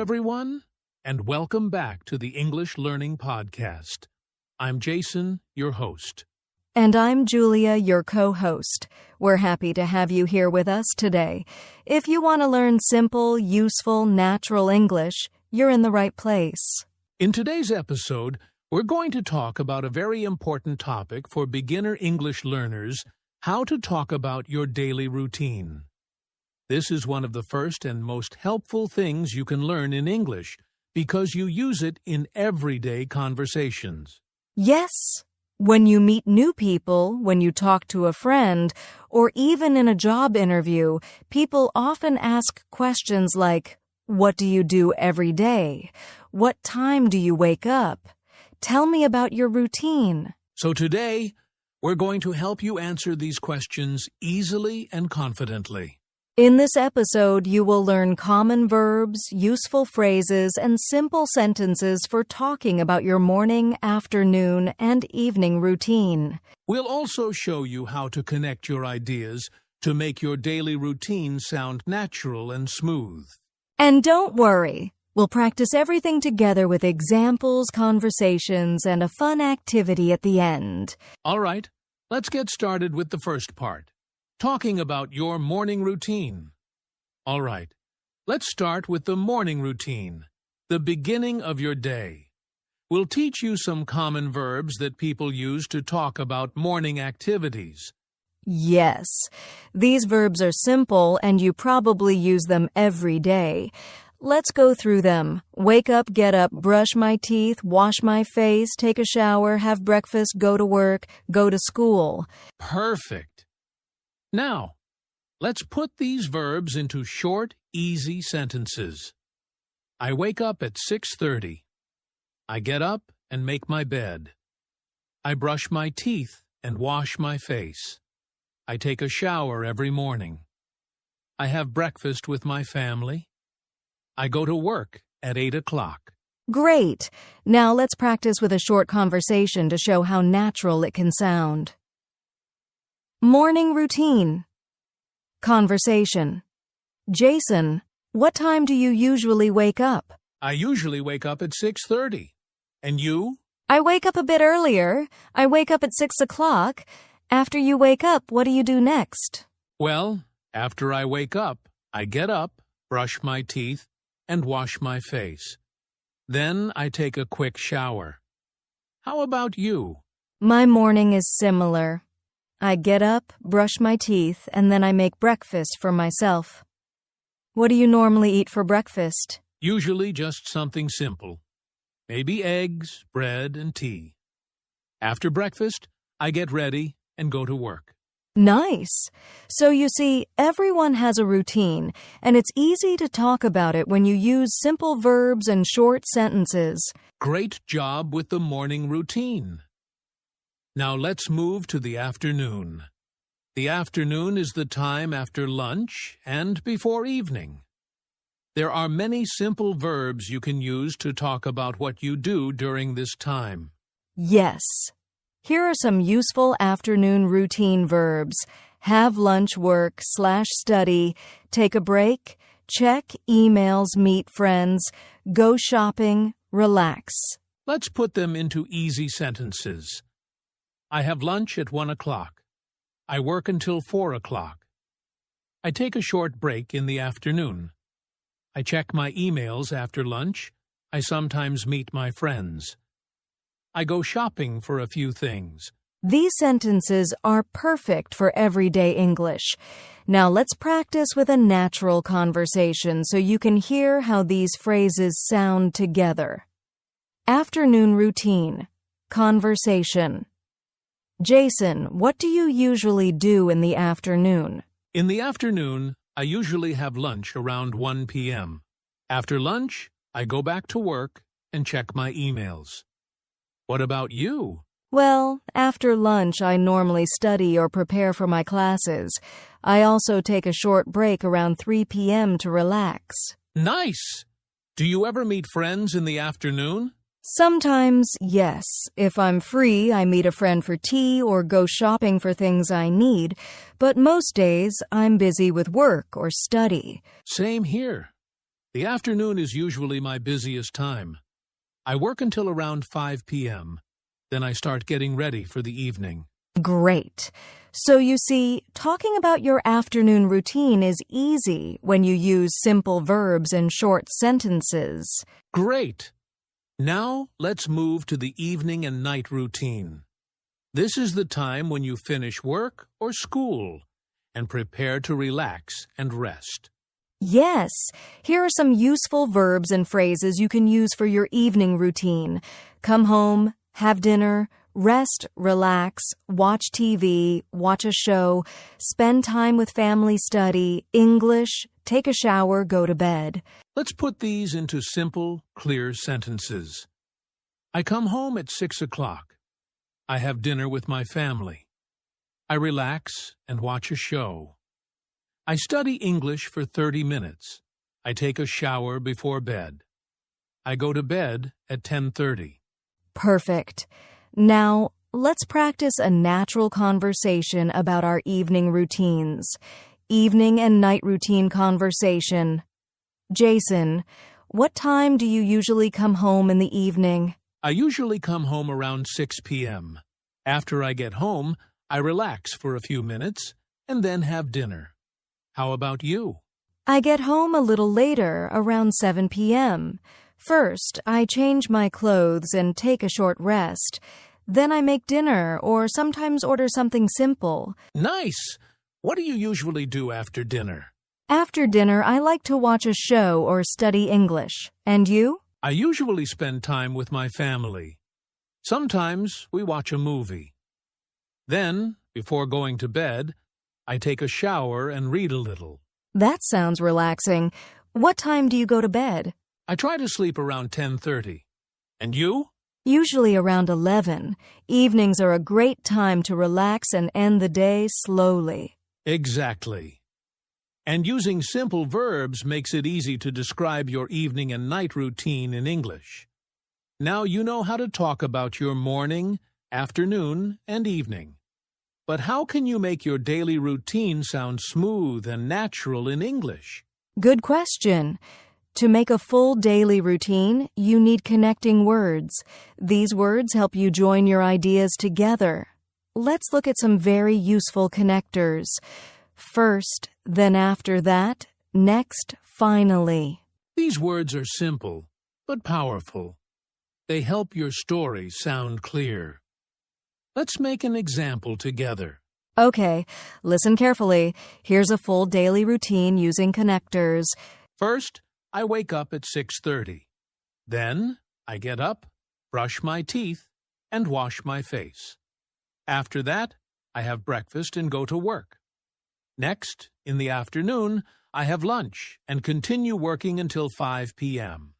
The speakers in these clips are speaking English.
everyone, and welcome back to the English Learning Podcast. I'm Jason, your host. And I'm Julia, your co-host. We're happy to have you here with us today. If you want to learn simple, useful, natural English, you're in the right place. In today's episode, we're going to talk about a very important topic for beginner English learners: how to talk about your daily routine. This is one of the first and most helpful things you can learn in English because you use it in everyday conversations. Yes. When you meet new people, when you talk to a friend, or even in a job interview, people often ask questions like, "What do you do every day? What time do you wake up? Tell me about your routine." So today, we're going to help you answer these questions easily and confidently. In this episode, you will learn common verbs, useful phrases, and simple sentences for talking about your morning, afternoon, and evening routine. We'll also show you how to connect your ideas to make your daily routine sound natural and smooth. And don't worry, we'll practice everything together with examples, conversations, and a fun activity at the end. All right, let's get started with the first part. Talking about your morning routine. All right, let's start with the morning routine, the beginning of your day. We'll teach you some common verbs that people use to talk about morning activities. Yes, these verbs are simple and you probably use them every day. Let's go through them. Wake up, get up, brush my teeth, wash my face, take a shower, have breakfast, go to work, go to school. Perfect. Now, let's put these verbs into short, easy sentences. I wake up at 6:30. I get up and make my bed. I brush my teeth and wash my face. I take a shower every morning. I have breakfast with my family. I go to work at 8 o'clock. Great! Now let's practice with a short conversation to show how natural it can sound. Morning routine. Conversation. Jason, what time do you usually wake up? I usually wake up at 6:30. And you? I wake up a bit earlier. I wake up at 6 o'clock. After you wake up, what do you do next? Well, after I wake up, I get up, brush my teeth, and wash my face. Then I take a quick shower. How about you? My morning is similar. I get up, brush my teeth, and then I make breakfast for myself. What do you normally eat for breakfast? Usually just something simple. Maybe eggs, bread, and tea. After breakfast, I get ready and go to work. Nice. So you see, everyone has a routine, and it's easy to talk about it when you use simple verbs and short sentences. Great job with the morning routine. Now let's move to the afternoon. The afternoon is the time after lunch and before evening. There are many simple verbs you can use to talk about what you do during this time. Yes. Here are some useful afternoon routine verbs. Have lunch, work, /study, take a break, check emails, meet friends, go shopping, relax. Let's put them into easy sentences. I have lunch at 1 o'clock. I work until 4 o'clock. I take a short break in the afternoon. I check my emails after lunch. I sometimes meet my friends. I go shopping for a few things. These sentences are perfect for everyday English. Now let's practice with a natural conversation so you can hear how these phrases sound together. Afternoon routine. Conversation. Jason, what do you usually do in the afternoon? In the afternoon, I usually have lunch around 1 p.m. After lunch, I go back to work and check my emails. What about you? Well, after lunch, I normally study or prepare for my classes. I also take a short break around 3 p.m. to relax. Nice! Do you ever meet friends in the afternoon? Sometimes, yes. If I'm free, I meet a friend for tea or go shopping for things I need. But most days, I'm busy with work or study. Same here. The afternoon is usually my busiest time. I work until around 5 p.m. Then I start getting ready for the evening. Great. So you see, talking about your afternoon routine is easy when you use simple verbs and short sentences. Great! Now let's move to the evening and night routine. This is the time when you finish work or school and prepare to relax and rest. Yes, here are some useful verbs and phrases you can use for your evening routine. Come home, have dinner, rest, relax, watch TV, watch a show, spend time with family, study, English, take a shower, go to bed. Let's put these into simple, clear sentences. I come home at 6 o'clock. I have dinner with my family. I relax and watch a show. I study English for 30 minutes. I take a shower before bed. I go to bed at 10:30. Perfect. Now, let's practice a natural conversation about our evening routines. Evening and night routine conversation. Jason, what time do you usually come home in the evening? I usually come home around 6 p.m. After I get home, I relax for a few minutes and then have dinner. How about you? I get home a little later, around 7 p.m. First, I change my clothes and take a short rest. Then I make dinner or sometimes order something simple. Nice! What do you usually do after dinner? After dinner, I like to watch a show or study English. And you? I usually spend time with my family. Sometimes we watch a movie. Then, before going to bed, I take a shower and read a little. That sounds relaxing. What time do you go to bed? I try to sleep around 10:30. And you? Usually around 11. Evenings are a great time to relax and end the day slowly. Exactly. And using simple verbs makes it easy to describe your evening and night routine in English. Now you know how to talk about your morning, afternoon, and evening. But how can you make your daily routine sound smooth and natural in English? Good question. To make a full daily routine, you need connecting words. These words help you join your ideas together. Let's look at some very useful connectors. First, then after that, next, finally. These words are simple, but powerful. They help your story sound clear. Let's make an example together. Okay, listen carefully. Here's a full daily routine using connectors. First, I wake up at 6:30. Then, I get up, brush my teeth, and wash my face. After that, I have breakfast and go to work. Next, in the afternoon, I have lunch and continue working until 5 p.m.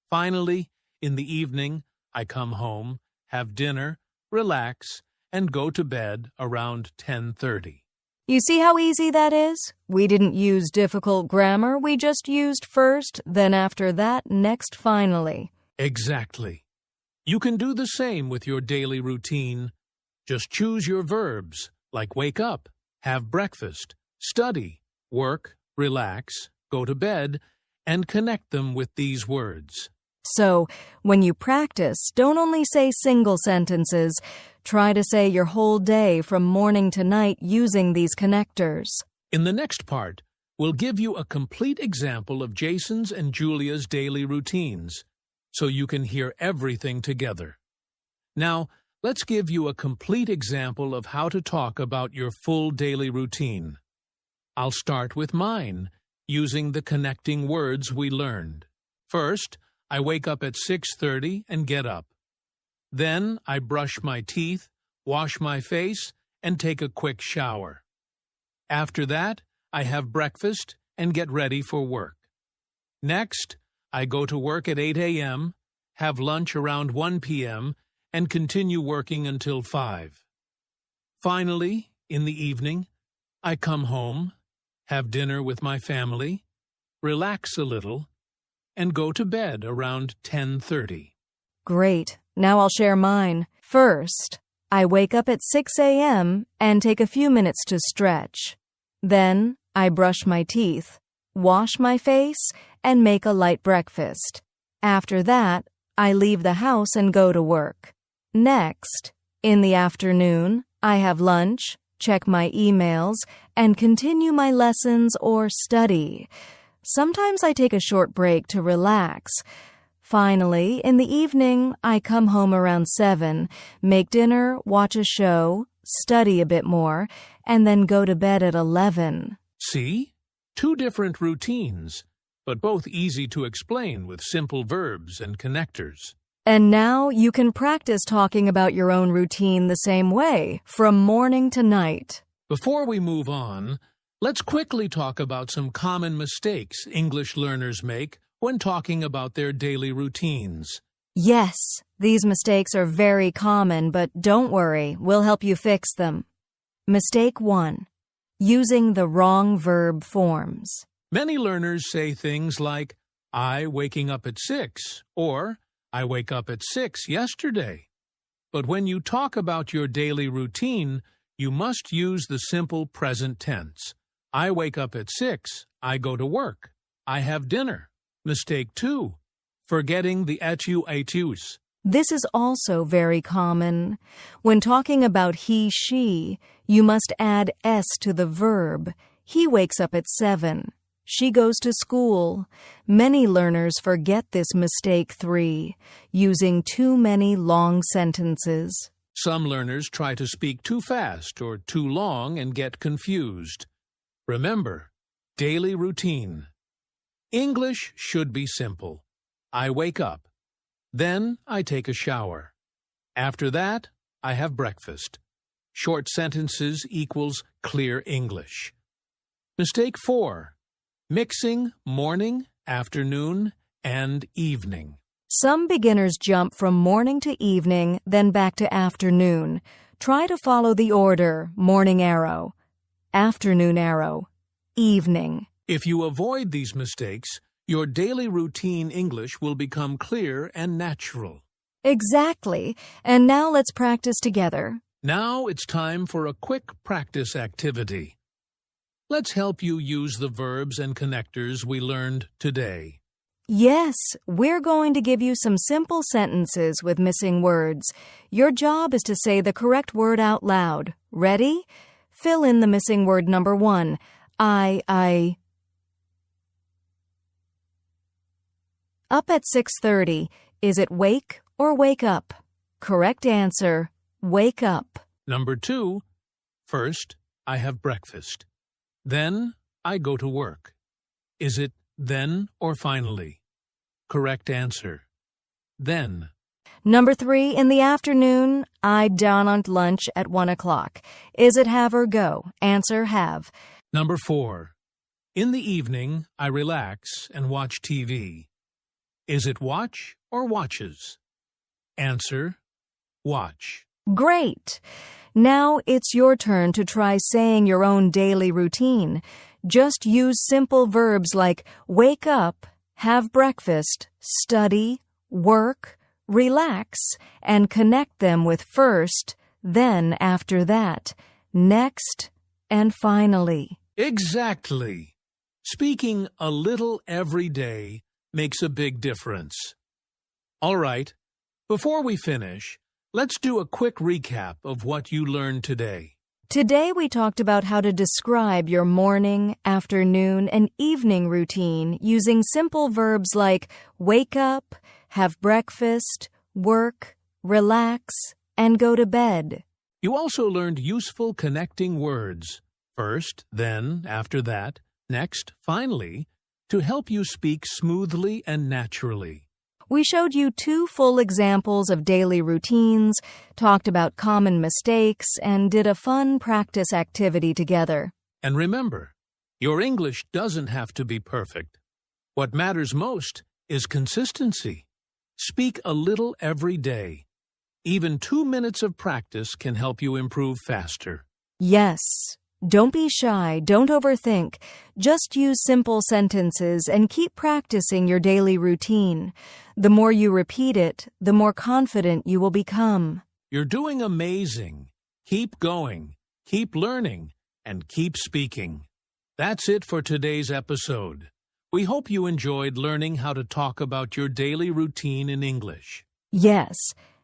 Finally, in the evening, I come home, have dinner, relax, and go to bed around 10:30. You see how easy that is? We didn't use difficult grammar. We just used first, then after that, next, finally. Exactly. You can do the same with your daily routine. Just choose your verbs, like wake up, have breakfast, study, work, relax, go to bed, and connect them with these words. So, when you practice, don't only say single sentences. Try to say your whole day from morning to night using these connectors. In the next part, we'll give you a complete example of Jason's and Julia's daily routines, so you can hear everything together. Now, let's give you a complete example of how to talk about your full daily routine. I'll start with mine, using the connecting words we learned. First, I wake up at 6:30 and get up. Then I brush my teeth, wash my face, and take a quick shower. After that, I have breakfast and get ready for work. Next, I go to work at 8 a.m., have lunch around 1 p.m., and continue working until 5. Finally, in the evening, I come home, have dinner with my family, relax a little, and go to bed around 10:30. Great. Now I'll share mine. First, I wake up at 6 a.m. and take a few minutes to stretch. Then, I brush my teeth, wash my face, and make a light breakfast. After that, I leave the house and go to work. Next, in the afternoon, I have lunch, check my emails, and continue my lessons or study. Sometimes I take a short break to relax. Finally, in the evening, I come home around 7, make dinner, watch a show, study a bit more, and then go to bed at 11. See? 2 different routines, but both easy to explain with simple verbs and connectors. And now you can practice talking about your own routine the same way, from morning to night. Before we move on, let's quickly talk about some common mistakes English learners make when talking about their daily routines. Yes, these mistakes are very common, but don't worry, we'll help you fix them. Mistake 1. Using the wrong verb forms. Many learners say things like, I waking up at 6, or I wake up at 6 yesterday. But when you talk about your daily routine, you must use the simple present tense. I wake up at 6, I go to work, I have dinner. Mistake 2. Forgetting the etus. This is also very common. When talking about he, she, you must add s to the verb. He wakes up at 7. She goes to school. Many learners forget this mistake 3, using too many long sentences. Some learners try to speak too fast or too long and get confused. Remember, daily routine. English should be simple. I wake up. Then I take a shower. After that, I have breakfast. Short sentences equals clear English. Mistake 4. Mixing morning, afternoon, and evening. Some beginners jump from morning to evening, then back to afternoon. Try to follow the order: morning arrow, afternoon arrow, evening. If you avoid these mistakes, your daily routine English will become clear and natural. Exactly. And now let's practice together. Now it's time for a quick practice activity. Let's help you use the verbs and connectors we learned today. Yes, we're going to give you some simple sentences with missing words. Your job is to say the correct word out loud. Ready? Fill in the missing word number 1. I. Up at 6:30. Is it wake or wake up? Correct answer: wake up. Number 2. First, I have breakfast. Then, I go to work. Is it then or finally? Correct answer: then. Number 3, in the afternoon, I down on lunch at 1 o'clock. Is it have or go? Answer: have. Number 4. In the evening, I relax and watch TV. Is it watch or watches? Answer: watch. Great! Now it's your turn to try saying your own daily routine. Just use simple verbs like wake up, have breakfast, study, work, relax, and connect them with first, then after that, next, and finally. Exactly. Speaking a little every day makes a big difference. All right, before we finish, let's do a quick recap of what you learned today. Today we talked about how to describe your morning, afternoon, and evening routine using simple verbs like wake up, have breakfast, work, relax, and go to bed. You also learned useful connecting words, first, then, after that, next, finally, to help you speak smoothly and naturally. We showed you 2 full examples of daily routines, talked about common mistakes, and did a fun practice activity together. And remember, your English doesn't have to be perfect. What matters most is consistency. Speak a little every day. Even 2 minutes of practice can help you improve faster. Yes. Don't be shy, don't overthink. Just use simple sentences and keep practicing your daily routine. The more you repeat it, the more confident you will become. You're doing amazing. Keep going, keep learning, and keep speaking. That's it for today's episode. We hope you enjoyed learning how to talk about your daily routine in English. Yes.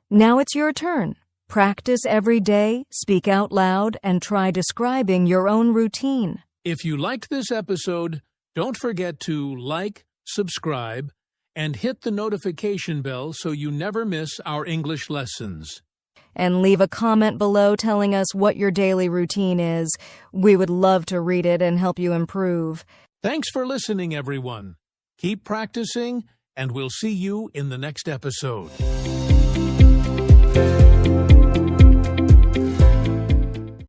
Now it's your turn. Practice every day, speak out loud, and try describing your own routine. If you liked this episode, don't forget to like, subscribe, and hit the notification bell so you never miss our English lessons. And leave a comment below telling us what your daily routine is. We would love to read it and help you improve. Thanks for listening, everyone. Keep practicing, and we'll see you in the next episode.